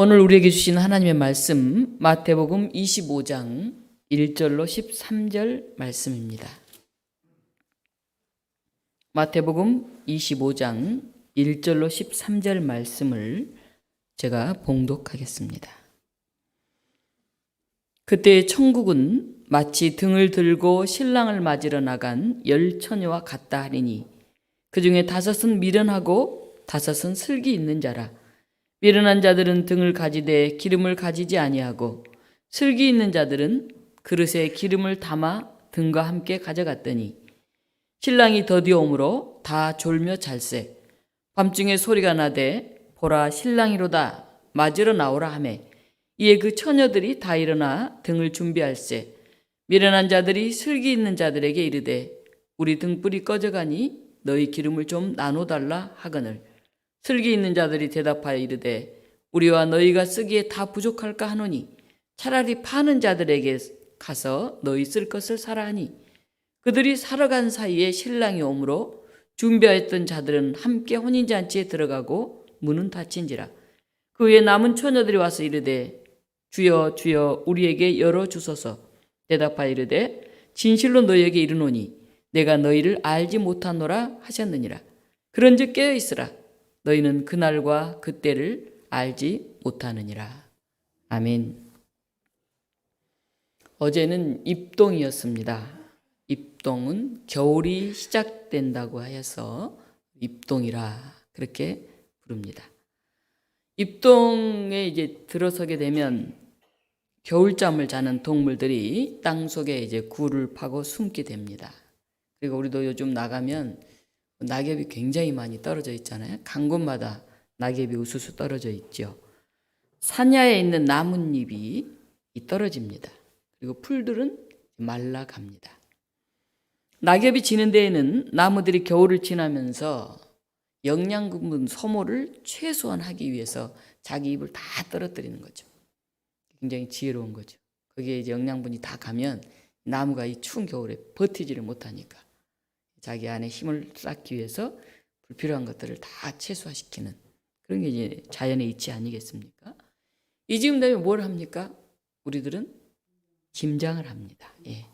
오늘 우리에게 주신 하나님의 말씀 마태복음 25장 1절로 13절 말씀입니다. 마태복음 25장 1절로 13절 말씀을 제가 봉독하겠습니다. 그때 천국은 마치 등을 들고 신랑을 맞으러 나간 10처녀와 같다 하리니 그 중에 5은 미련하고 5은 슬기 있는 자라. 미련한 자들은 등을 가지되 기름을 가지지 아니하고 슬기 있는 자들은 그릇에 기름을 담아 등과 함께 가져갔더니 신랑이 더디어 오므로 다 졸며 잘세. 밤중에 소리가 나되 보라 신랑이로다 맞으러 나오라 하매 이에 그 처녀들이 다 일어나 등을 준비할세. 미련한 자들이 슬기 있는 자들에게 이르되 우리 등불이 꺼져가니 너희 기름을 좀 나눠달라 하거늘 슬기 있는 자들이 대답하여 이르되 우리와 너희가 쓰기에 다 부족할까 하노니 차라리 파는 자들에게 가서 너희 쓸 것을 사라 하니 그들이 사러 간 사이에 신랑이 오므로 준비하였던 자들은 함께 혼인잔치에 들어가고 문은 닫힌지라. 그 후에 남은 처녀들이 와서 이르되 주여 주여 우리에게 열어주소서. 대답하여 이르되 진실로 너희에게 이르노니 내가 너희를 알지 못하노라 하셨느니라. 그런즉 깨어있으라. 너희는 그날과 그때를 알지 못하느니라. 아멘. 어제는 입동이었습니다. 입동은 겨울이 시작된다고 하여서 입동이라 그렇게 부릅니다. 입동에 이제 들어서게 되면 겨울잠을 자는 동물들이 땅 속에 이제 굴을 파고 숨게 됩니다. 그리고 우리도 요즘 나가면 낙엽이 굉장히 많이 떨어져 있잖아요. 간 곳마다 낙엽이 우수수 떨어져 있죠. 산야에 있는 나뭇잎이 떨어집니다. 그리고 풀들은 말라갑니다. 낙엽이 지는 데에는 나무들이 겨울을 지나면서 영양분 소모를 최소한 하기 위해서 자기 잎을 다 떨어뜨리는 거죠. 굉장히 지혜로운 거죠. 거기에 이제 영양분이 다 가면 나무가 이 추운 겨울에 버티지를 못하니까 자기 안에 힘을 쌓기 위해서 불필요한 것들을 다 최소화시키는 그런 게 이제 자연의 이치 아니겠습니까? 이 즈음 되면 뭘 합니까? 우리들은 김장을 합니다. 예.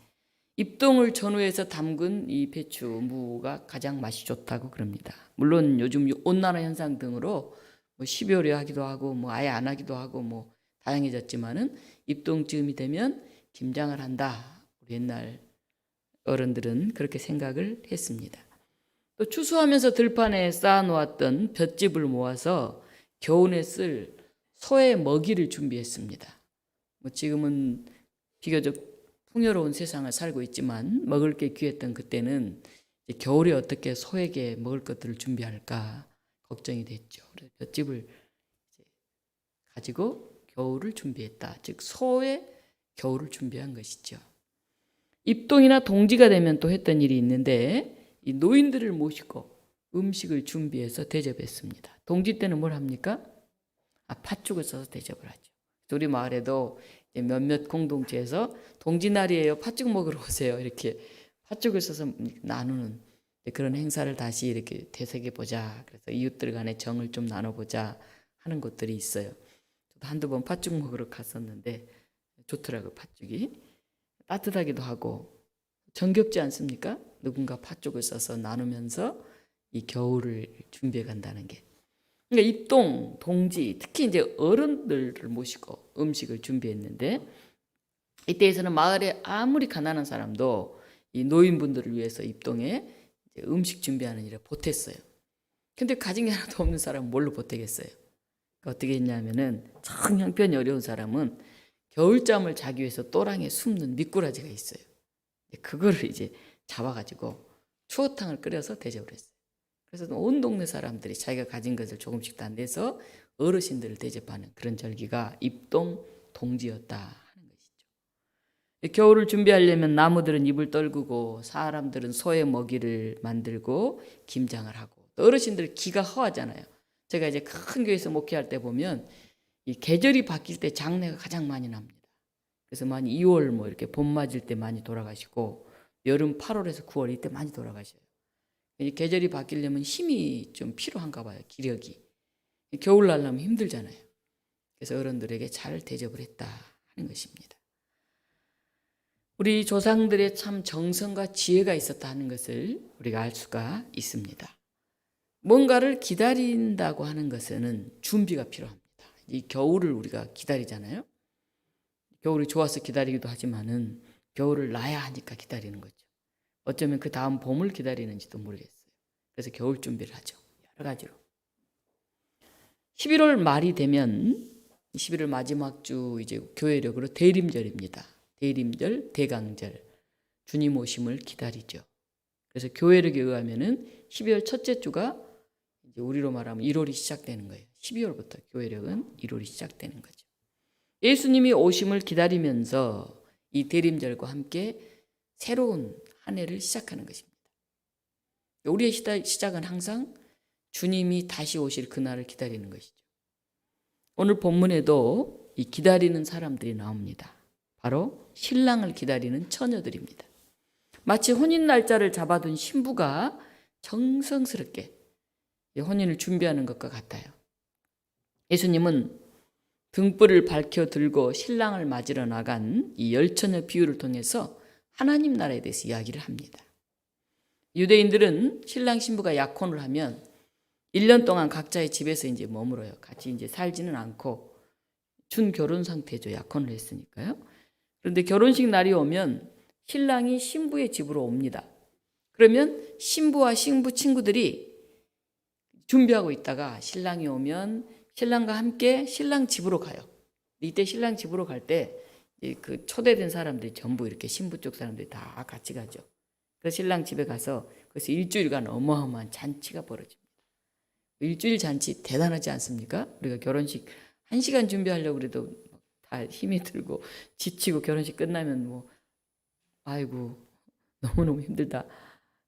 입동을 전후해서 담근 이 배추, 무가 가장 맛이 좋다고 그럽니다. 물론 요즘 온난화 현상 등으로 12월에 하기도 하고 아예 안 하기도 하고 다양해졌지만은 입동쯤이 되면 김장을 한다. 우리 옛날 어른들은 그렇게 생각을 했습니다. 또 추수하면서 들판에 쌓아놓았던 볏짚을 모아서 겨울에 쓸 소의 먹이를 준비했습니다. 지금은 비교적 풍요로운 세상을 살고 있지만 먹을 게 귀했던 그때는 겨울에 어떻게 소에게 먹을 것들을 준비할까 걱정이 됐죠. 그래서 볏짚을 가지고 겨울을 준비했다. 즉 소의 겨울을 준비한 것이죠. 입동이나 동지가 되면 또 했던 일이 있는데 이 노인들을 모시고 음식을 준비해서 대접했습니다. 동지 때는 뭘 합니까? 팥죽을 써서 대접을 하죠. 우리 마을에도 몇몇 공동체에서 동지날이에요. 팥죽 먹으러 오세요. 이렇게 팥죽을 써서 나누는 그런 행사를 다시 이렇게 되새겨보자. 그래서 이웃들 간의 정을 좀 나눠보자 하는 곳들이 있어요. 저도 한두 번 팥죽 먹으러 갔었는데 좋더라고요. 팥죽이. 따뜻하기도 하고 정겹지 않습니까? 누군가 팥죽을 써서 나누면서 이 겨울을 준비해 간다는 게. 그러니까 입동, 동지, 특히 이제 어른들을 모시고 음식을 준비했는데 이때에서는 마을에 아무리 가난한 사람도 이 노인분들을 위해서 입동에 음식 준비하는 일에 보탰어요. 근데 가진 게 하나도 없는 사람은 뭘로 보태겠어요? 그러니까 어떻게 했냐면은 정 형편이 어려운 사람은 겨울잠을 자기 위해서 또랑에 숨는 미꾸라지가 있어요. 그거를 이제 잡아가지고 추어탕을 끓여서 대접을 했어요. 그래서 온 동네 사람들이 자기가 가진 것을 조금씩 다 내서 어르신들을 대접하는 그런 절기가 입동 동지였다 하는 것이죠. 겨울을 준비하려면 나무들은 잎을 떨구고 사람들은 소의 먹이를 만들고 김장을 하고 또 어르신들 기가 허하잖아요. 제가 이제 큰 교회에서 목회할 때 보면 이 계절이 바뀔 때 장례가 가장 많이 납니다. 그래서 많이 2월 이렇게 봄 맞을 때 많이 돌아가시고 여름 8월에서 9월 이때 많이 돌아가셔요. 이 계절이 바뀌려면 힘이 좀 필요한가 봐요. 기력이. 겨울 날라면 힘들잖아요. 그래서 어른들에게 잘 대접을 했다 하는 것입니다. 우리 조상들의 참 정성과 지혜가 있었다 하는 것을 우리가 알 수가 있습니다. 뭔가를 기다린다고 하는 것은 준비가 필요합니다. 이 겨울을 우리가 기다리잖아요. 겨울이 좋아서 기다리기도 하지만은 겨울을 나야 하니까 기다리는 거죠. 어쩌면 그 다음 봄을 기다리는지도 모르겠어요. 그래서 겨울 준비를 하죠. 여러 가지로. 11월 말이 되면 11월 마지막 주 이제 교회력으로 대림절입니다. 대림절, 대강절, 주님 오심을 기다리죠. 그래서 교회력에 의하면은 12월 첫째 주가 이제 우리로 말하면 1월이 시작되는 거예요. 12월부터 교회력은 1월이 시작되는 거죠. 예수님이 오심을 기다리면서 이 대림절과 함께 새로운 한 해를 시작하는 것입니다. 우리의 시작은 항상 주님이 다시 오실 그날을 기다리는 것이죠. 오늘 본문에도 이 기다리는 사람들이 나옵니다. 바로 신랑을 기다리는 처녀들입니다. 마치 혼인 날짜를 잡아둔 신부가 정성스럽게 혼인을 준비하는 것과 같아요. 예수님은 등불을 밝혀 들고 신랑을 맞으러 나간 이 열처녀 비유를 통해서 하나님 나라에 대해서 이야기를 합니다. 유대인들은 신랑 신부가 약혼을 하면 1년 동안 각자의 집에서 이제 머물어요. 같이 이제 살지는 않고 준결혼 상태죠. 약혼을 했으니까요. 그런데 결혼식 날이 오면 신랑이 신부의 집으로 옵니다. 그러면 신부와 신부 친구들이 준비하고 있다가 신랑이 오면 신랑과 함께 신랑 집으로 가요. 이때 신랑 집으로 갈 때 그 초대된 사람들이 전부 이렇게 신부 쪽 사람들이 다 같이 가죠. 그래서 신랑 집에 가서 그래서 일주일간 어마어마한 잔치가 벌어집니다. 일주일 잔치 대단하지 않습니까? 우리가 결혼식 1시간 준비하려고 그래도 다 힘이 들고 지치고 결혼식 끝나면 뭐 아이고 너무너무 힘들다.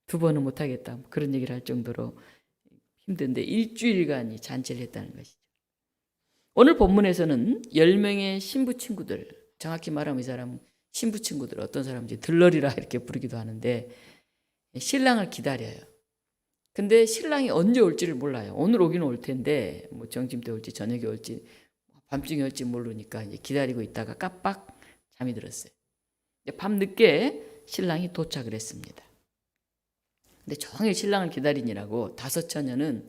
2번은 못하겠다. 그런 얘기를 할 정도로 힘든데 일주일간이 잔치를 했다는 것이죠. 오늘 본문에서는 10명의 신부 친구들, 정확히 말하면 이 사람 신부 친구들 어떤 사람인지 들러리라 이렇게 부르기도 하는데 신랑을 기다려요. 근데 신랑이 언제 올지를 몰라요. 오늘 오기는 올 텐데 뭐 점심 때 올지 저녁에 올지 밤중에 올지 모르니까 이제 기다리고 있다가 깜빡 잠이 들었어요. 밤늦게 신랑이 도착을 했습니다. 근데 종일 신랑을 기다리느라고 5 처녀는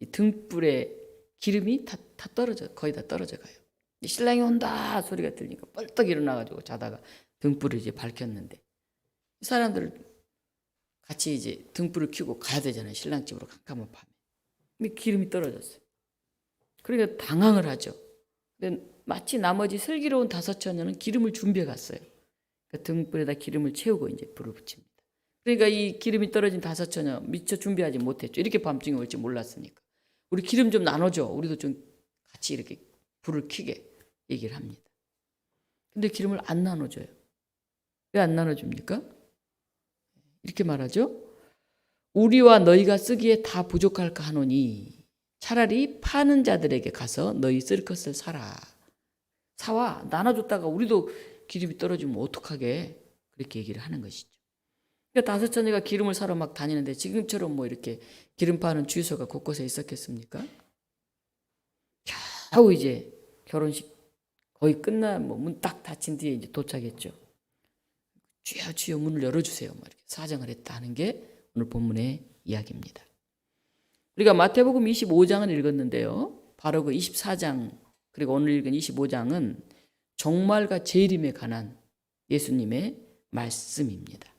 이 등불에 기름이 다 거의 다 떨어져 가요. 신랑이 온다 소리가 들리니까 벌떡 일어나가지고 자다가 등불을 이제 밝혔는데 이 사람들 같이 이제 등불을 켜고 가야 되잖아요. 신랑 집으로 깜깜한 밤에. 근데 기름이 떨어졌어요. 그러니까 당황을 하죠. 근데 마치 나머지 슬기로운 5 처녀는 기름을 준비해 갔어요. 그러니까 등불에다 기름을 채우고 이제 불을 붙입니다. 그러니까 이 기름이 떨어진 5 처녀 미처 준비하지 못했죠. 이렇게 밤중에 올지 몰랐으니까. 우리 기름 좀 나눠줘. 우리도 좀 같이 이렇게 불을 켜게 얘기를 합니다. 근데 기름을 안 나눠줘요. 왜 안 나눠줍니까? 이렇게 말하죠. 우리와 너희가 쓰기에 다 부족할까 하노니 차라리 파는 자들에게 가서 너희 쓸 것을 사와 나눠줬다가 우리도 기름이 떨어지면 어떡하게 그렇게 얘기를 하는 것이죠. 그러니까 5 처녀가 기름을 사러 막 다니는데 지금처럼 뭐 이렇게 기름 파는 주유소가 곳곳에 있었겠습니까? 겨우 이제 결혼식 거의 끝나 뭐 문 딱 닫힌 뒤에 이제 도착했죠. 주여 주여 문을 열어주세요. 뭐 이렇게 사정을 했다 하는 게 오늘 본문의 이야기입니다. 우리가 마태복음 25장을 읽었는데요. 바로 그 24장 그리고 오늘 읽은 25장은 종말과 재림에 관한 예수님의 말씀입니다.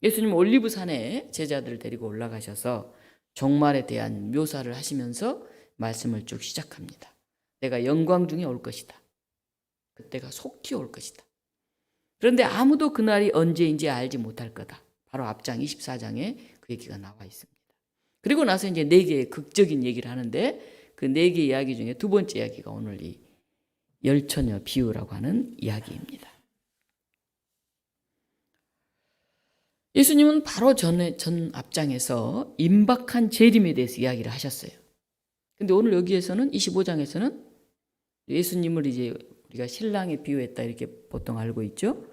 예수님은 올리브산에 제자들을 데리고 올라가셔서 종말에 대한 묘사를 하시면서 말씀을 쭉 시작합니다. 내가 영광 중에 올 것이다. 그때가 속히 올 것이다. 그런데 아무도 그날이 언제인지 알지 못할 거다. 바로 앞장 24장에 그 얘기가 나와 있습니다. 그리고 나서 이제 4개의 극적인 얘기를 하는데 그 4개 이야기 중에 2번째 이야기가 오늘 이 열처녀 비유라고 하는 이야기입니다. 예수님은 바로 전 앞장에서 임박한 재림에 대해서 이야기를 하셨어요. 근데 오늘 여기에서는 25장에서는 예수님을 이제 우리가 신랑에 비유했다 이렇게 보통 알고 있죠.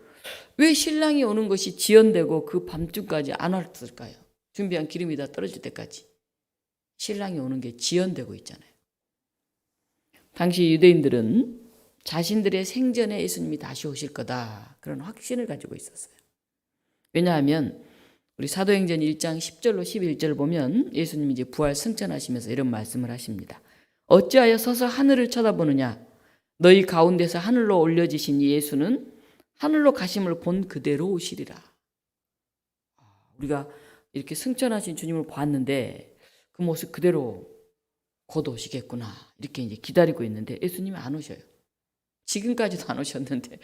왜 신랑이 오는 것이 지연되고 그 밤중까지 안 왔을까요? 준비한 기름이 다 떨어질 때까지 신랑이 오는 게 지연되고 있잖아요. 당시 유대인들은 자신들의 생전에 예수님이 다시 오실 거다, 그런 확신을 가지고 있었어요. 왜냐하면 우리 사도행전 1장 10절로 11절 보면 예수님이 이제 부활 승천하시면서 이런 말씀을 하십니다. 어찌하여 서서 하늘을 쳐다보느냐? 너희 가운데서 하늘로 올려지신 예수는 하늘로 가심을 본 그대로 오시리라. 우리가 이렇게 승천하신 주님을 봤는데 그 모습 그대로 곧 오시겠구나, 이렇게 이제 기다리고 있는데 예수님이 안 오셔요. 지금까지도 안 오셨는데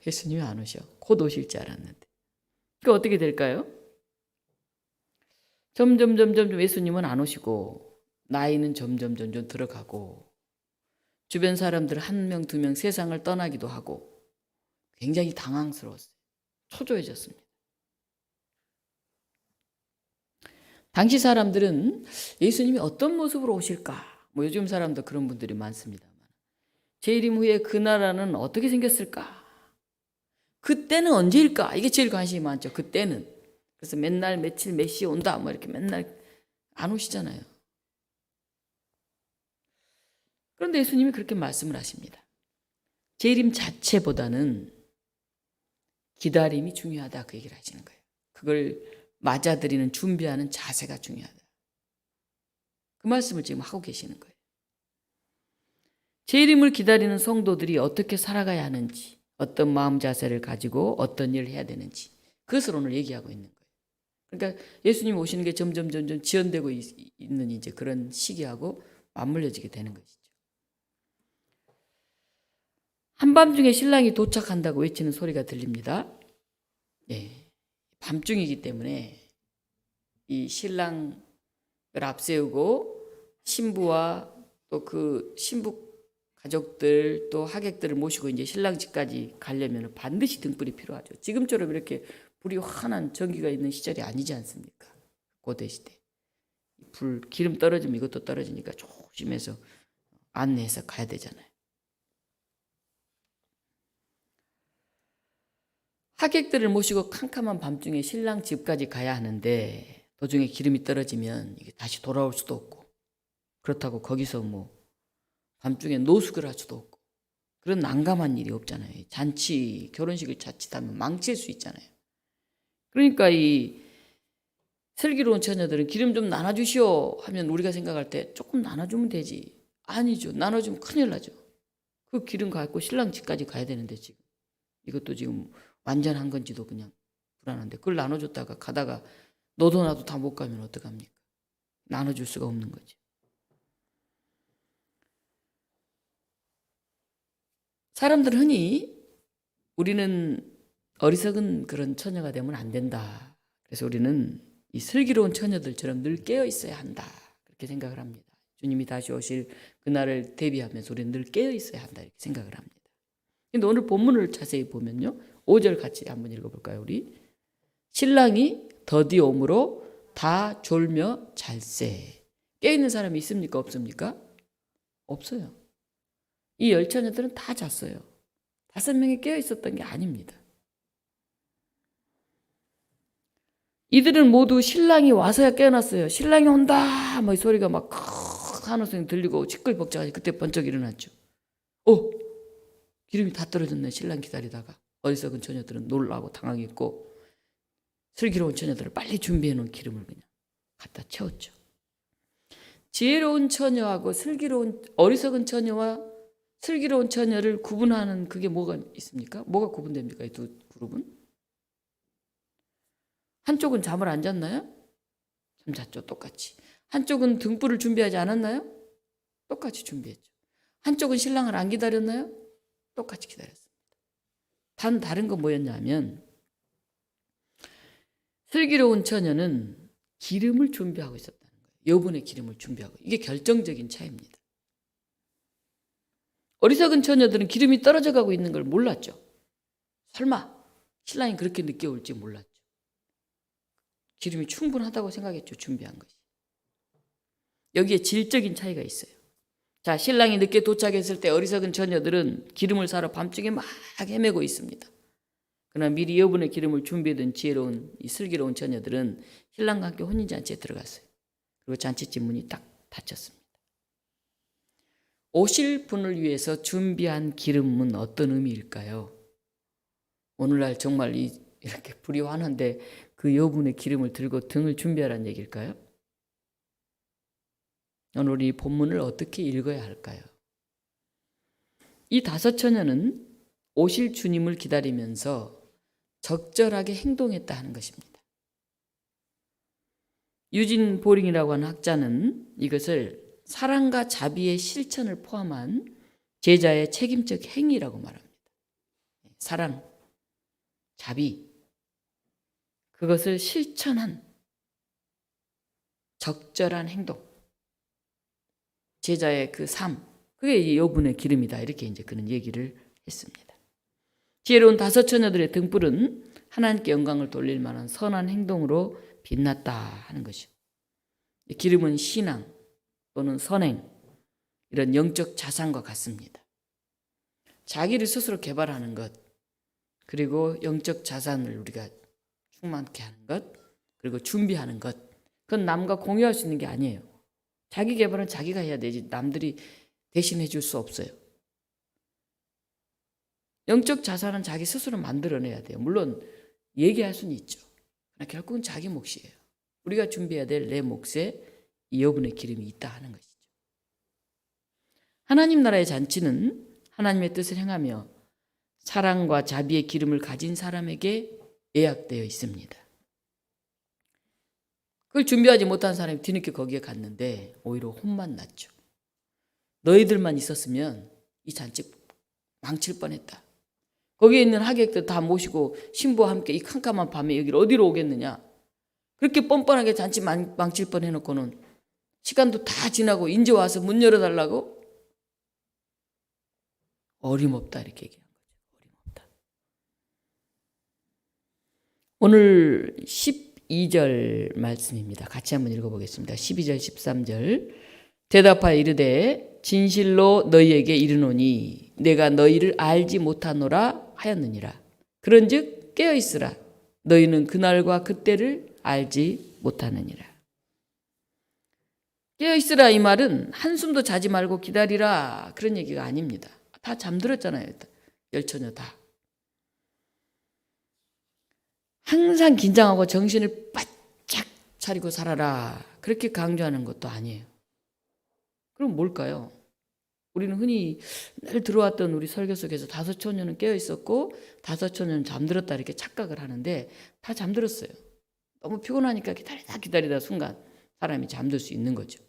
예수님이 안 오셔. 곧 오실 줄 알았는데. 그 어떻게 될까요? 점점 예수님은 안 오시고 나이는 점점 들어가고 주변 사람들 1명, 2명 세상을 떠나기도 하고 굉장히 당황스러웠어요. 초조해졌습니다. 당시 사람들은 예수님이 어떤 모습으로 오실까? 뭐 요즘 사람도 그런 분들이 많습니다만, 재림 후에 그 나라는 어떻게 생겼을까? 그때는 언제일까? 이게 제일 관심이 많죠. 그때는. 그래서 맨날 며칠 몇 시에 온다, 뭐 이렇게 맨날 안 오시잖아요. 그런데 예수님이 그렇게 말씀을 하십니다. 재림 자체보다는 기다림이 중요하다, 그 얘기를 하시는 거예요. 그걸 맞아들이는, 준비하는 자세가 중요하다. 그 말씀을 지금 하고 계시는 거예요. 재림을 기다리는 성도들이 어떻게 살아가야 하는지, 어떤 마음 자세를 가지고 어떤 일을 해야 되는지, 그것을 오늘 얘기하고 있는 거예요. 그러니까 예수님 오시는 게 점점 지연되고 있는 이제 그런 시기하고 맞물려지게 되는 것이죠. 한밤중에 신랑이 도착한다고 외치는 소리가 들립니다. 예, 밤중이기 때문에 이 신랑을 앞세우고 신부와 또 그 신부 가족들 또 하객들을 모시고 이제 신랑 집까지 가려면 반드시 등불이 필요하죠. 지금처럼 이렇게 불이 환한 전기가 있는 시절이 아니지 않습니까? 고대 시대. 불 기름 떨어지면 이것도 떨어지니까 조심해서 안내해서 가야 되잖아요. 하객들을 모시고 캄캄한 밤중에 신랑 집까지 가야 하는데 도중에 기름이 떨어지면 이게 다시 돌아올 수도 없고, 그렇다고 거기서 뭐 밤중에 노숙을 할 수도 없고, 그런 난감한 일이 없잖아요. 잔치, 결혼식을 자칫하면 망칠 수 있잖아요. 그러니까 이 슬기로운 처녀들은 기름 좀 나눠주시오 하면 우리가 생각할 때 조금 나눠주면 되지. 아니죠. 나눠주면 큰일 나죠. 그 기름 갖고 신랑 집까지 가야 되는데 지금 이것도 지금 완전한 건지도 그냥 불안한데, 그걸 나눠줬다가 가다가 너도 나도 다 못 가면 어떡합니까? 나눠줄 수가 없는 거죠. 사람들은 흔히 우리는 어리석은 그런 처녀가 되면 안 된다, 그래서 우리는 이 슬기로운 처녀들처럼 늘 깨어 있어야 한다, 그렇게 생각을 합니다. 주님이 다시 오실 그날을 대비하면서 우리는 늘 깨어 있어야 한다, 이렇게 생각을 합니다. 근데 오늘 본문을 자세히 보면요, 5절 같이 한번 읽어볼까요? 우리 신랑이 더디 오므로 다 졸며 잘세. 깨어있는 사람이 있습니까? 없습니까? 없어요. 이 10처녀들은 다 잤어요. 5명이 깨어있었던 게 아닙니다. 이들은 모두 신랑이 와서야 깨어났어요. 신랑이 온다 뭐 이 소리가 막 하늘소리 들리고 시끌벅적하지. 그때 번쩍 일어났죠. 기름이 다 떨어졌네. 신랑 기다리다가. 어리석은 처녀들은 놀라고 당황했고, 슬기로운 처녀들을 빨리 준비해 놓은 기름을 그냥 갖다 채웠죠. 지혜로운 처녀하고 어리석은 처녀와 슬기로운 처녀를 구분하는 그게 뭐가 있습니까? 뭐가 구분됩니까? 이 두 그룹은? 한쪽은 잠을 안 잤나요? 잠 잤죠. 똑같이. 한쪽은 등불을 준비하지 않았나요? 똑같이 준비했죠. 한쪽은 신랑을 안 기다렸나요? 똑같이 기다렸습니다. 단 다른 건 뭐였냐면, 슬기로운 처녀는 기름을 준비하고 있었다는 거예요. 여분의 기름을 준비하고. 이게 결정적인 차이입니다. 어리석은 처녀들은 기름이 떨어져 가고 있는 걸 몰랐죠. 설마 신랑이 그렇게 늦게 올지 몰랐죠. 기름이 충분하다고 생각했죠. 준비한 것이. 여기에 질적인 차이가 있어요. 자, 신랑이 늦게 도착했을 때 어리석은 처녀들은 기름을 사러 밤중에 막 헤매고 있습니다. 그러나 미리 여분의 기름을 준비해둔 지혜로운 이 슬기로운 처녀들은 신랑과 함께 혼인잔치에 들어갔어요. 그리고 잔치집 문이 딱 닫혔습니다. 오실 분을 위해서 준비한 기름은 어떤 의미일까요? 오늘날 정말 이렇게 불이 환한데 그 여분의 기름을 들고 등을 준비하라는 얘기일까요? 오늘 이 본문을 어떻게 읽어야 할까요? 이 다섯 처녀는 오실 주님을 기다리면서 적절하게 행동했다 하는 것입니다. 유진 보링이라고 하는 학자는 이것을 사랑과 자비의 실천을 포함한 제자의 책임적 행위라고 말합니다. 사랑, 자비, 그것을 실천한 적절한 행동, 제자의 그 삶, 그게 여분의 기름이다. 이렇게 이제 그런 얘기를 했습니다. 지혜로운 다섯 처녀들의 등불은 하나님께 영광을 돌릴 만한 선한 행동으로 빛났다 하는 것이죠. 기름은 신앙 또는 선행, 이런 영적 자산과 같습니다. 자기를 스스로 개발하는 것, 그리고 영적 자산을 우리가 충만케 하는 것, 그리고 준비하는 것, 그건 남과 공유할 수 있는 게 아니에요. 자기 개발은 자기가 해야 되지 남들이 대신해 줄 수 없어요. 영적 자산은 자기 스스로 만들어내야 돼요. 물론 얘기할 수는 있죠. 그러나 결국은 자기 몫이에요. 우리가 준비해야 될 내 몫에 이 여분의 기름이 있다 하는 것이죠. 하나님 나라의 잔치는 하나님의 뜻을 행하며 사랑과 자비의 기름을 가진 사람에게 예약되어 있습니다. 그걸 준비하지 못한 사람이 뒤늦게 거기에 갔는데 오히려 혼만 났죠. 너희들만 있었으면 이 잔치 망칠 뻔했다. 거기에 있는 하객들 다 모시고 신부와 함께 이 캄캄한 밤에 여기를 어디로 오겠느냐. 그렇게 뻔뻔하게 잔치 망칠 뻔해놓고는 시간도 다 지나고 이제 와서 문 열어달라고? 어림없다 이렇게 얘기한 거죠. 어림없다. 오늘 12절 말씀입니다. 같이 한번 읽어보겠습니다. 12절 13절 대답하여 이르되 진실로 너희에게 이르노니 내가 너희를 알지 못하노라 하였느니라. 그런즉 깨어있으라. 너희는 그날과 그때를 알지 못하느니라. 깨어있으라 이 말은 한숨도 자지 말고 기다리라 그런 얘기가 아닙니다. 다 잠들었잖아요. 열처녀 다. 항상 긴장하고 정신을 바짝 차리고 살아라 그렇게 강조하는 것도 아니에요. 그럼 뭘까요? 우리는 흔히 늘 들어왔던 우리 설교 속에서 다섯 처녀는 깨어 있었고 다섯 처녀는 잠들었다 이렇게 착각을 하는데 다 잠들었어요. 너무 피곤하니까 기다리다 순간 사람이 잠들 수 있는 거죠.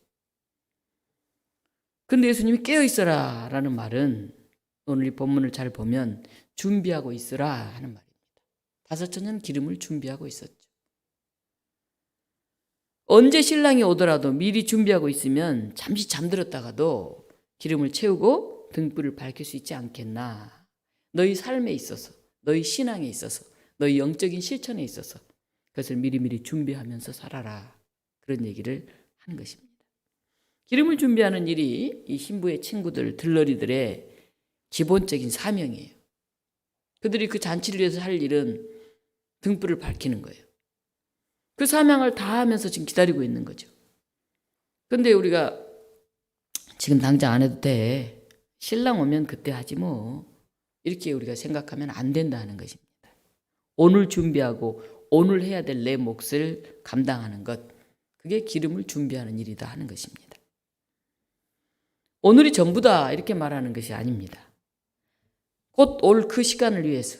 근데 예수님이 깨어 있어라 라는 말은 오늘 이 본문을 잘 보면 준비하고 있으라 하는 말입니다. 다섯 처녀는 기름을 준비하고 있었죠. 언제 신랑이 오더라도 미리 준비하고 있으면 잠시 잠들었다가도 기름을 채우고 등불을 밝힐 수 있지 않겠나. 너희 삶에 있어서, 너희 신앙에 있어서, 너희 영적인 실천에 있어서 그것을 미리미리 준비하면서 살아라. 그런 얘기를 하는 것입니다. 기름을 준비하는 일이 이 신부의 친구들, 들러리들의 기본적인 사명이에요. 그들이 그 잔치를 위해서 할 일은 등불을 밝히는 거예요. 그 사명을 다 하면서 지금 기다리고 있는 거죠. 근데 우리가 지금 당장 안 해도 돼. 신랑 오면 그때 하지 뭐. 이렇게 우리가 생각하면 안 된다는 것입니다. 오늘 준비하고 오늘 해야 될 내 몫을 감당하는 것. 그게 기름을 준비하는 일이다 하는 것입니다. 오늘이 전부다 이렇게 말하는 것이 아닙니다. 곧 올 그 시간을 위해서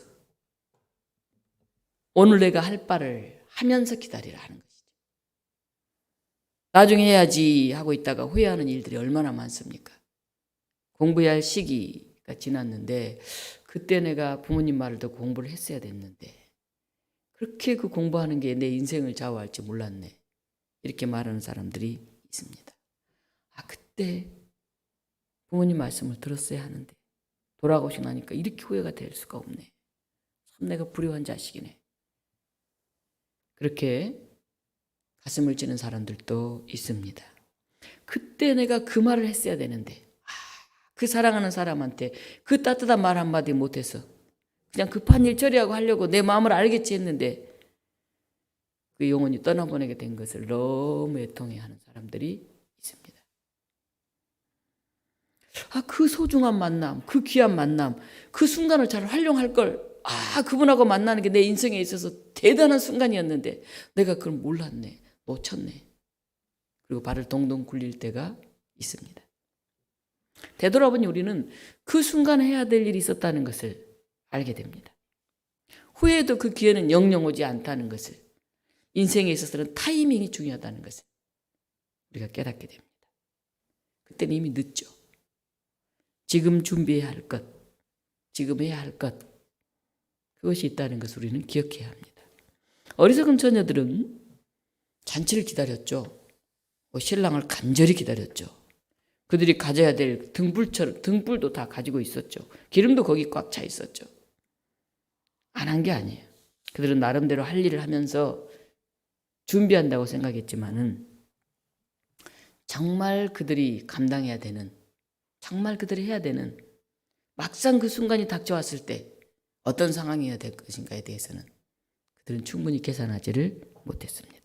오늘 내가 할 바를 하면서 기다리라 하는 것이죠. 나중에 해야지 하고 있다가 후회하는 일들이 얼마나 많습니까? 공부해야 할 시기가 지났는데 그때 내가 부모님 말을 듣고 공부를 했어야 됐는데 그렇게 그 공부하는 게 내 인생을 좌우할지 몰랐네. 이렇게 말하는 사람들이 있습니다. 그때 부모님 말씀을 들었어야 하는데 돌아오시고 나니까 이렇게 후회가 될 수가 없네. 참 내가 불효한 자식이네. 그렇게 가슴을 찌는 사람들도 있습니다. 그때 내가 그 말을 했어야 되는데 그 사랑하는 사람한테 그 따뜻한 말 한마디 못해서 그냥 급한 일 처리하고 하려고 내 마음을 알겠지 했는데 그 영혼이 떠나보내게 된 것을 너무 애통해하는 사람들이 있습니다. 그 소중한 만남, 그 귀한 만남, 그 순간을 잘 활용할 걸. 그분하고 만나는 게 내 인생에 있어서 대단한 순간이었는데 내가 그걸 몰랐네, 놓쳤네. 그리고 발을 동동 굴릴 때가 있습니다. 되돌아보니 우리는 그 순간에 해야 될 일이 있었다는 것을 알게 됩니다. 후에도 그 기회는 영영 오지 않다는 것을, 인생에 있어서는 타이밍이 중요하다는 것을 우리가 깨닫게 됩니다. 그때는 이미 늦죠. 지금 준비해야 할 것, 지금 해야 할 것, 그것이 있다는 것을 우리는 기억해야 합니다. 어리석은 처녀들은 잔치를 기다렸죠. 신랑을 간절히 기다렸죠. 그들이 가져야 될 등불도 다 가지고 있었죠. 기름도 거기 꽉 차 있었죠. 안 한 게 아니에요. 그들은 나름대로 할 일을 하면서 준비한다고 생각했지만은 정말 그들이 감당해야 되는, 정말 그들이 해야 되는, 막상 그 순간이 닥쳐왔을 때 어떤 상황이어야 될 것인가에 대해서는 그들은 충분히 계산하지를 못했습니다.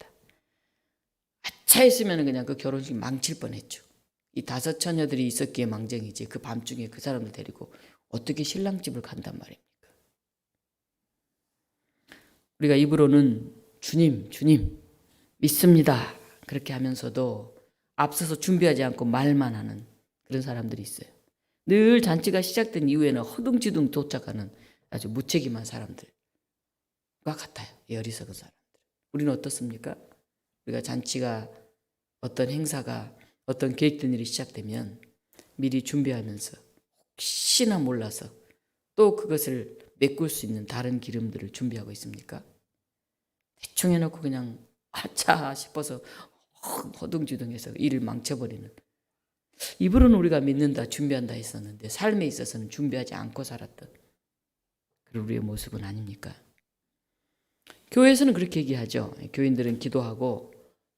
아차했으면 그냥 그 결혼식 망칠 뻔했죠. 이 5 처녀들이 있었기에 망정이지 그 밤중에 그 사람을 데리고 어떻게 신랑집을 간단 말입니까? 우리가 입으로는 주님, 주님 믿습니다 그렇게 하면서도 앞서서 준비하지 않고 말만 하는 그런 사람들이 있어요. 늘 잔치가 시작된 이후에는 허둥지둥 도착하는 아주 무책임한 사람들과 같아요. 이 어리석은 사람들. 우리는 어떻습니까? 우리가 잔치가, 어떤 행사가, 어떤 계획된 일이 시작되면 미리 준비하면서 혹시나 몰라서 또 그것을 메꿀 수 있는 다른 기름들을 준비하고 있습니까? 대충 해놓고 그냥 아차 싶어서 허둥지둥해서 일을 망쳐버리는, 입으로는 우리가 믿는다, 준비한다 했었는데 삶에 있어서는 준비하지 않고 살았던 그런 우리의 모습은 아닙니까? 교회에서는 그렇게 얘기하죠. 교인들은 기도하고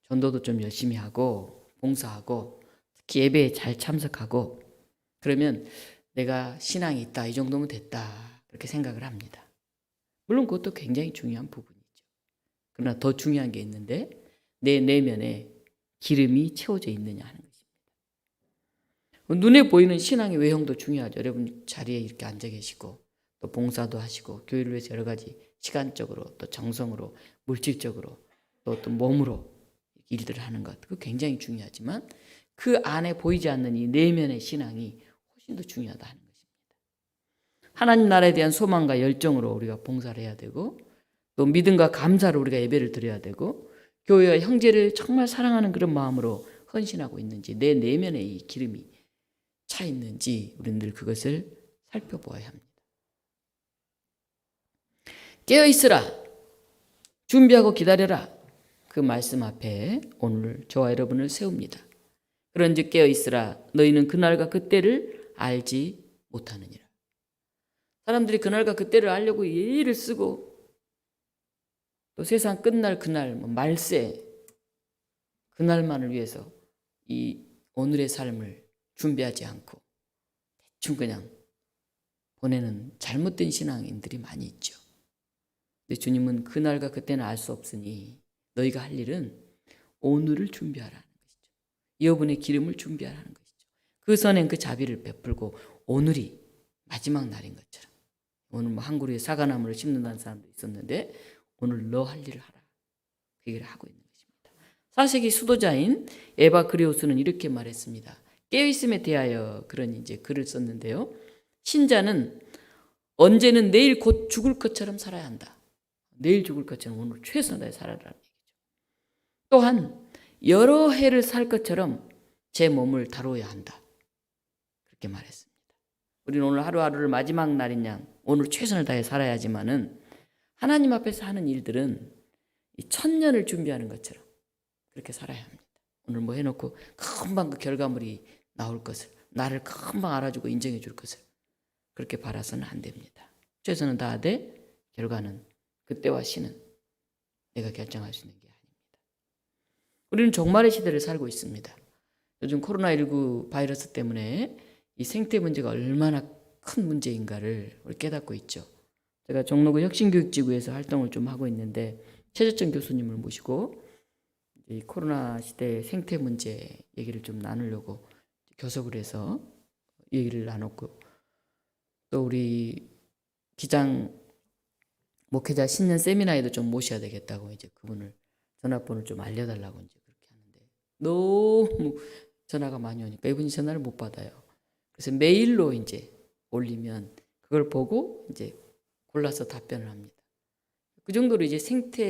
전도도 좀 열심히 하고 봉사하고 특히 예배에 잘 참석하고 그러면 내가 신앙이 있다, 이 정도면 됐다, 그렇게 생각을 합니다. 물론 그것도 굉장히 중요한 부분이죠. 그러나 더 중요한 게 있는데 내 내면에 기름이 채워져 있느냐 하는 것입니다. 눈에 보이는 신앙의 외형도 중요하죠. 여러분 자리에 이렇게 앉아 계시고 또 봉사도 하시고 교회를 위해서 여러 가지 시간적으로 또 정성으로 물질적으로 또 몸으로 일들을 하는 것, 그거 굉장히 중요하지만 그 안에 보이지 않는 이 내면의 신앙이 훨씬 더 중요하다 하는 것입니다. 하나님 나라에 대한 소망과 열정으로 우리가 봉사를 해야 되고 또 믿음과 감사로 우리가 예배를 드려야 되고 교회와 형제를 정말 사랑하는 그런 마음으로 헌신하고 있는지, 내 내면에 이 기름이 차 있는지 우리는 늘 그것을 살펴보아야 합니다. 깨어있으라, 준비하고 기다려라, 그 말씀 앞에 오늘 저와 여러분을 세웁니다. 그런즉 깨어있으라, 너희는 그날과 그때를 알지 못하느니라. 사람들이 그날과 그때를 알려고 예의를 쓰고 또 세상 끝날 그날, 말세 그날만을 위해서 이 오늘의 삶을 준비하지 않고 대충 그냥 보내는 잘못된 신앙인들이 많이 있죠. 근데 주님은 그날과 그때는 알 수 없으니 너희가 할 일은 오늘을 준비하라는 것이죠. 여분의 기름을 준비하라는 것이죠. 그 선행 그 자비를 베풀고 오늘이 마지막 날인 것처럼, 오늘 한 그루의 사과나무를 심는다는 사람도 있었는데 오늘 너 할 일을 하라, 그 얘기를 하고 있는 것입니다. 4세기 수도자인 에바 그레우스는 이렇게 말했습니다. 깨어있음에 대하여 그런 이제 글을 썼는데요. 신자는 언제는 내일 곧 죽을 것처럼 살아야 한다. 내일 죽을 것처럼 오늘 최선을 다해 살아라는 얘기죠. 또한 여러 해를 살 것처럼 제 몸을 다루어야 한다. 그렇게 말했습니다. 우리는 오늘 하루하루를 마지막 날인 양 오늘 최선을 다해 살아야지만은 하나님 앞에서 하는 일들은 이 1000년을 준비하는 것처럼 그렇게 살아야 합니다. 오늘 뭐 해놓고 금방 그 결과물이 나올 것을, 나를 금방 알아주고 인정해 줄 것을 그렇게 바라서는 안 됩니다. 최선은 다하되 결과는 그때와 시는 내가 결정할 수 있는 게 아닙니다. 우리는 종말의 시대를 살고 있습니다. 요즘 코로나19 바이러스 때문에 이 생태 문제가 얼마나 큰 문제인가를 우리 깨닫고 있죠. 제가 종로구 혁신교육지구에서 활동을 좀 하고 있는데 최재천 교수님을 모시고 이 코로나 시대의 생태 문제 얘기를 좀 나누려고 교섭을 해서 얘기를 나눴고, 또 우리 기장 목회자 신년 세미나에도 좀 모셔야 되겠다고 이제 그분을 전화번호를 좀 알려달라고 이제 그렇게 하는데 너무 전화가 많이 오니까 이분이 전화를 못 받아요. 그래서 메일로 이제 올리면 그걸 보고 이제 골라서 답변을 합니다. 그 정도로 이제 생태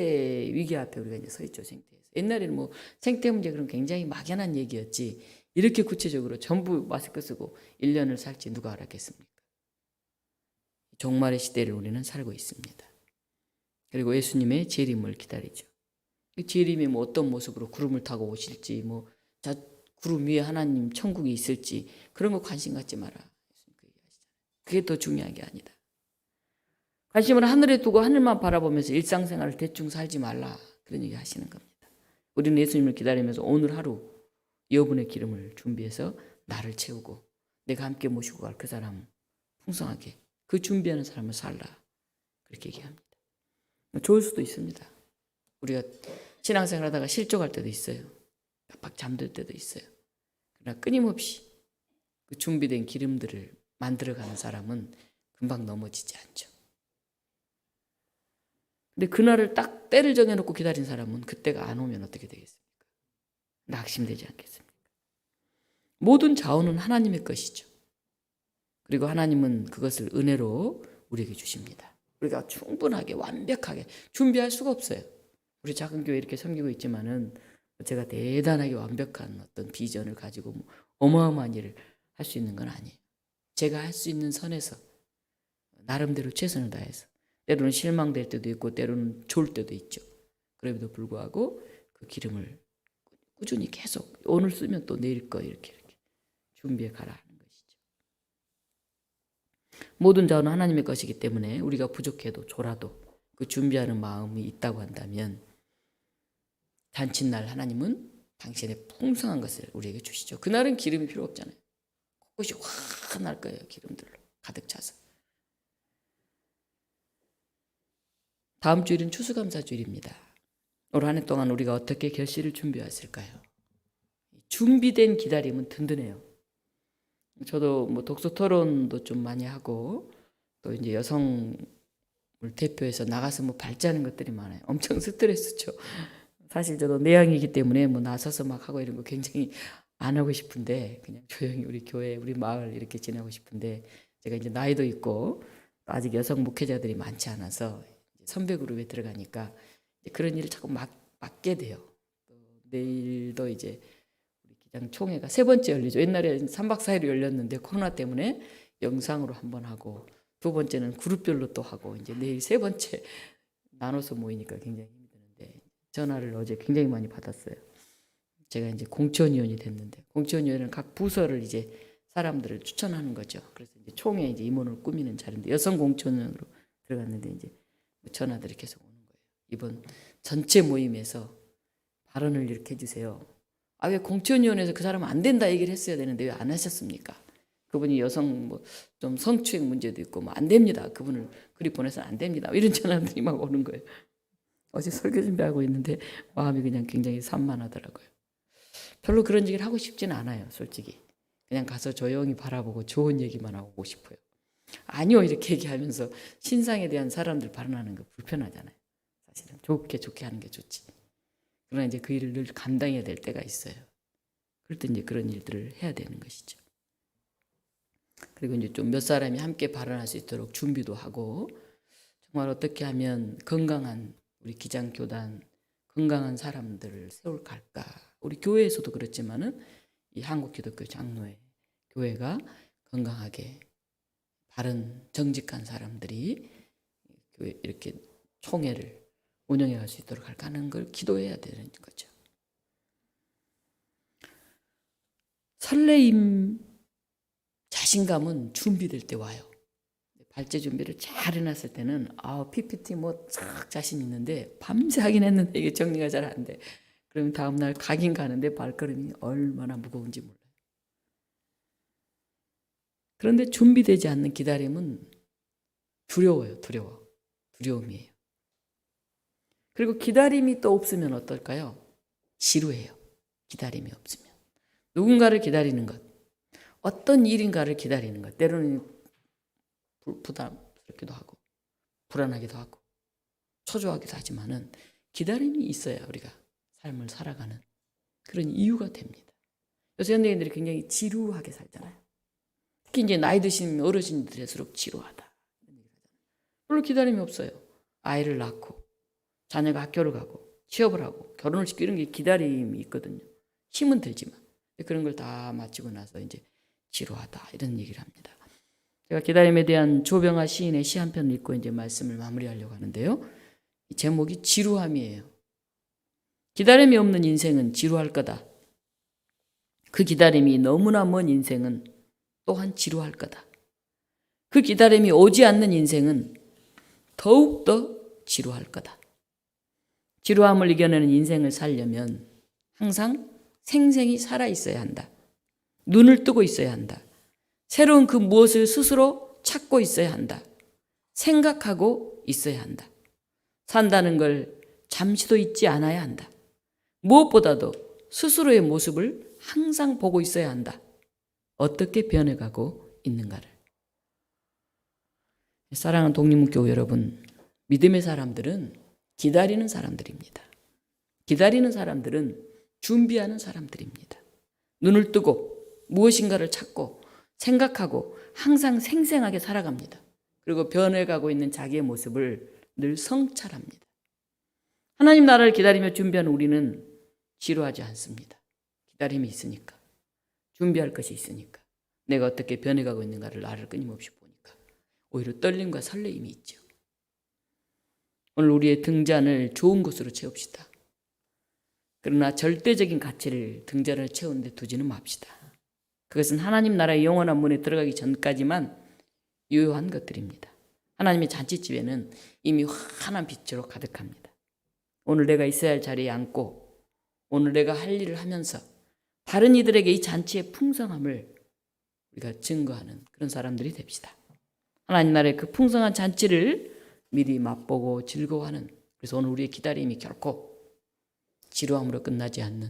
위기 앞에 우리가 이제 서 있죠, 생태에서. 옛날에는 뭐 생태 문제 그런 굉장히 막연한 얘기였지 이렇게 구체적으로 전부 마스크 쓰고 1년을 살지 누가 알았겠습니까? 종말의 시대를 우리는 살고 있습니다. 그리고 예수님의 재림을 기다리죠. 그 재림이 뭐 어떤 모습으로 구름을 타고 오실지, 뭐 구름 위에 하나님 천국이 있을지 그런 거 관심 갖지 마라. 그게 더 중요한 게 아니다. 관심을 하늘에 두고 하늘만 바라보면서 일상생활을 대충 살지 말라. 그런 얘기 하시는 겁니다. 우리는 예수님을 기다리면서 오늘 하루 여분의 기름을 준비해서 나를 채우고 내가 함께 모시고 갈 그 사람 풍성하게 그 준비하는 사람을 살라. 그렇게 얘기합니다. 좋을 수도 있습니다. 우리가 신앙생활 하다가 실족할 때도 있어요. 깜빡 잠들 때도 있어요. 그러나 끊임없이 그 준비된 기름들을 만들어가는 사람은 금방 넘어지지 않죠. 근데 그날을 딱 때를 정해놓고 기다린 사람은 그때가 안 오면 어떻게 되겠습니까? 낙심되지 않겠습니까? 모든 자원은 하나님의 것이죠. 그리고 하나님은 그것을 은혜로 우리에게 주십니다. 우리가 충분하게 완벽하게 준비할 수가 없어요. 우리 작은 교회 이렇게 섬기고 있지만은 제가 대단하게 완벽한 어떤 비전을 가지고 뭐 어마어마한 일을 할 수 있는 건 아니에요. 제가 할 수 있는 선에서 나름대로 최선을 다해서 때로는 실망될 때도 있고 때로는 좋을 때도 있죠. 그럼에도 불구하고 그 기름을 꾸준히 계속 오늘 쓰면 또 내일 거 이렇게 준비해 가라 하는 것이죠. 모든 자원은 하나님의 것이기 때문에 우리가 부족해도 졸아도 그 준비하는 마음이 있다고 한다면 잔칫날 하나님은 당신의 풍성한 것을 우리에게 주시죠. 그날은 기름이 필요 없잖아요. 그것이 확 날 거예요. 기름들로 가득 차서. 다음 주일은 추수감사주일입니다. 올 한 해 동안 우리가 어떻게 결실을 준비했을까요? 준비된 기다림은 든든해요. 저도 뭐 독서 토론도 좀 많이 하고 또 이제 여성을 대표해서 나가서 뭐 발제하는 것들이 많아요. 엄청 스트레스죠. 사실 저도 내향이기 때문에 뭐 나서서 막 하고 이런 거 굉장히 안 하고 싶은데 그냥 조용히 우리 교회, 우리 마을 이렇게 지내고 싶은데 제가 이제 나이도 있고 아직 여성 목회자들이 많지 않아서 선배 그룹에 들어가니까 그런 일을 자꾸 맡게 돼요. 또 내일도 이제 우리 기장 총회가 3번째 열리죠. 옛날에 3박 4일로 열렸는데 코로나 때문에 영상으로 한번 하고 2번째는 그룹별로 또 하고 이제 내일 3번째 나눠서 모이니까 굉장히 힘드는데 전화를 어제 굉장히 많이 받았어요. 제가 이제 공천위원이 됐는데 공천위원은 각 부서를 이제 사람들을 추천하는 거죠. 그래서 이제 총회 이제 임원을 꾸미는 자리인데 여성 공천위원으로 들어갔는데 이제 전화들이 계속 오는 거예요. 이번 전체 모임에서 발언을 이렇게 해주세요. 아, 왜 공천위원회에서 그 사람은 안 된다 얘기를 했어야 되는데 왜 안 하셨습니까? 그분이 여성 뭐 좀 성추행 문제도 있고 뭐 안 됩니다. 그분을 그리 보내서는 안 됩니다. 이런 전화들이 막 오는 거예요. 어제 설교 준비하고 있는데 마음이 그냥 굉장히 산만하더라고요. 별로 그런 얘기를 하고 싶지는 않아요, 솔직히. 그냥 가서 조용히 바라보고 좋은 얘기만 하고 오고 싶어요. 아니요 이렇게 얘기하면서 신상에 대한 사람들 발언하는 거 불편하잖아요. 사실은 좋게 하는 게 좋지. 그러나 이제 그 일을 늘 감당해야 될 때가 있어요. 그럴 때 이제 그런 일들을 해야 되는 것이죠. 그리고 이제 좀 몇 사람이 함께 발언할 수 있도록 준비도 하고 정말 어떻게 하면 건강한 우리 기장교단 건강한 사람들을 세울까 할까. 우리 교회에서도 그렇지만은 이 한국기독교 장로회 교회가 건강하게 바른 정직한 사람들이 이렇게 총회를 운영해 갈 수 있도록 할까 하는 걸 기도해야 되는 거죠. 설레임, 자신감은 준비될 때 와요. 발제 준비를 잘 해놨을 때는 PPT 뭐 싹 자신 있는데 밤새 하긴 했는데 이게 정리가 잘 안 돼. 그럼 다음날 가긴 가는데 발걸음이 얼마나 무거운지 몰라요. 그런데 준비되지 않는 기다림은 두려워요. 두려움이에요. 그리고 기다림이 또 없으면 어떨까요? 지루해요. 기다림이 없으면. 누군가를 기다리는 것. 어떤 일인가를 기다리는 것. 때로는 부담스럽기도 하고 불안하기도 하고 초조하기도 하지만은 기다림이 있어야 우리가 삶을 살아가는 그런 이유가 됩니다. 요새 현대인들이 굉장히 지루하게 살잖아요. 특히 이제 나이 드신 어르신들일수록 지루하다. 별로 기다림이 없어요. 아이를 낳고 자녀가 학교를 가고 취업을 하고 결혼을 시키고 이런 게 기다림이 있거든요. 힘은 들지만 그런 걸 다 마치고 나서 이제 지루하다 이런 얘기를 합니다. 제가 기다림에 대한 조병아 시인의 시 한 편을 읽고 이제 말씀을 마무리하려고 하는데요. 제목이 지루함이에요. 기다림이 없는 인생은 지루할 거다. 그 기다림이 너무나 먼 인생은 또한 지루할 거다. 그 기다림이 오지 않는 인생은 더욱더 지루할 거다. 지루함을 이겨내는 인생을 살려면 항상 생생히 살아 있어야 한다. 눈을 뜨고 있어야 한다. 새로운 그 무엇을 스스로 찾고 있어야 한다. 생각하고 있어야 한다. 산다는 걸 잠시도 잊지 않아야 한다. 무엇보다도 스스로의 모습을 항상 보고 있어야 한다. 어떻게 변해가고 있는가를. 사랑하는 독립문교우 여러분, 믿음의 사람들은 기다리는 사람들입니다. 기다리는 사람들은 준비하는 사람들입니다. 눈을 뜨고 무엇인가를 찾고 생각하고 항상 생생하게 살아갑니다. 그리고 변해가고 있는 자기의 모습을 늘 성찰합니다. 하나님 나라를 기다리며 준비하는 우리는 지루하지 않습니다. 기다림이 있으니까, 준비할 것이 있으니까, 내가 어떻게 변해가고 있는가를 나를 끊임없이 보니까 오히려 떨림과 설레임이 있죠. 오늘 우리의 등잔을 좋은 것으로 채웁시다. 그러나 절대적인 가치를 등잔을 채우는 데 두지는 맙시다. 그것은 하나님 나라의 영원한 문에 들어가기 전까지만 유효한 것들입니다. 하나님의 잔치집에는 이미 환한 빛으로 가득합니다. 오늘 내가 있어야 할 자리에 앉고 오늘 내가 할 일을 하면서 다른 이들에게 이 잔치의 풍성함을 우리가 증거하는 그런 사람들이 됩시다. 하나님 나라의 그 풍성한 잔치를 미리 맛보고 즐거워하는, 그래서 오늘 우리의 기다림이 결코 지루함으로 끝나지 않는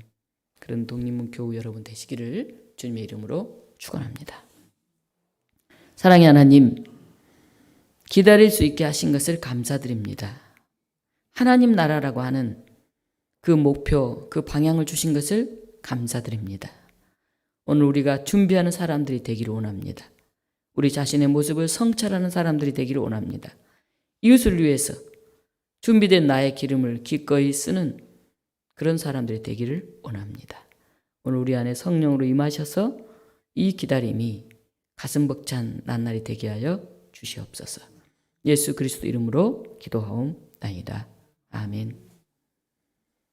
그런 독립문교우 여러분 되시기를 주님의 이름으로 축원합니다. 사랑의 하나님, 기다릴 수 있게 하신 것을 감사드립니다. 하나님 나라라고 하는 그 목표, 그 방향을 주신 것을 감사드립니다. 오늘 우리가 준비하는 사람들이 되기를 원합니다. 우리 자신의 모습을 성찰하는 사람들이 되기를 원합니다. 이웃을 위해서 준비된 나의 기름을 기꺼이 쓰는 그런 사람들이 되기를 원합니다. 오늘 우리 안에 성령으로 임하셔서 이 기다림이 가슴 벅찬 나날이 되게 하여 주시옵소서. 예수 그리스도 이름으로 기도하옵나이다. 아멘.